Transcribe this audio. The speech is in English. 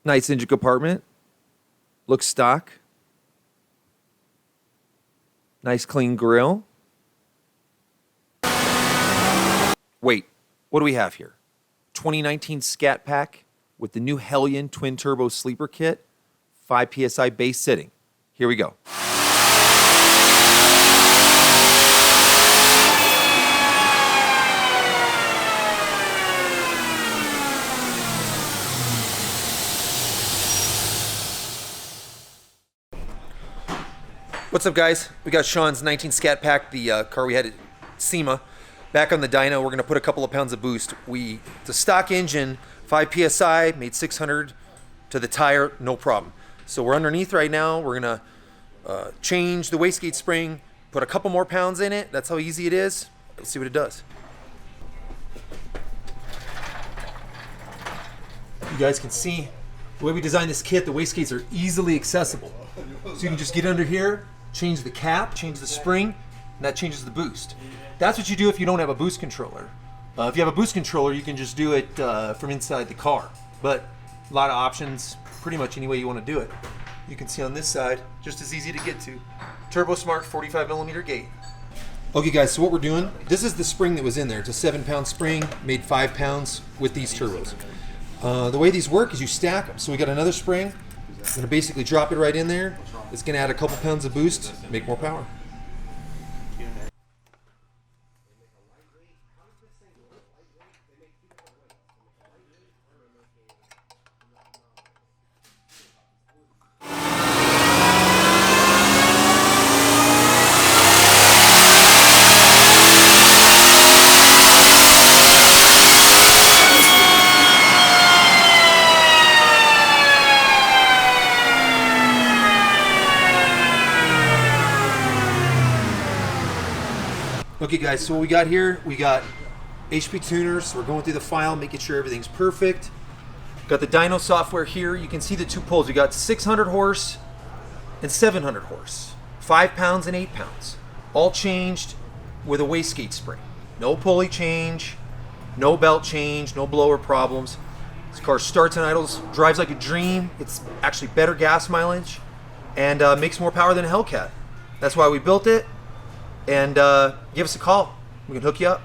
Nice engine compartment. Looks stock. Nice clean grill. Wait, what do we have here? 2019 Scat Pack with the new Hellion twin turbo sleeper kit, 5 PSI base sitting. Here we go. What's up, guys? We got Sean's 19 Scat Pack, the car we had at SEMA, back on the dyno. We're going to put a couple of pounds of boost. The stock engine, 5 PSI, made 600 to the tire, no problem. So we're underneath right now. We're going to change the wastegate spring, put a couple more pounds in it. That's how easy it is. Let's see what it does. You guys can see the way we designed this kit, the wastegates are easily accessible. So you can just get under here, change the cap, change the spring, and that changes the boost. That's what you do if you don't have a boost controller. If you have a boost controller, you can just do it from inside the car. But a lot of options, pretty much any way you want to do it. You can see on this side, just as easy to get to. Turbo Smart 45mm gate. Okay guys, so what we're doing, this is the spring that was in there. It's a 7-pound spring, made 5 pounds with these turbos. The way these work is you stack them. So we got another spring. I'm going to basically drop it right in there. It's going to add a couple pounds of boost, make more power. Okay guys, so what we got here, we got HP tuners. We're going through the file, making sure everything's perfect. Got the dyno software here. You can see the two poles. We got 600 horse and 700 horse. 5 pounds and 8 pounds. All changed with a wastegate spring. No pulley change, no belt change, no blower problems. This car starts and idles, drives like a dream. It's actually better gas mileage and makes more power than a Hellcat. That's why we built it. And give us a call. We can hook you up.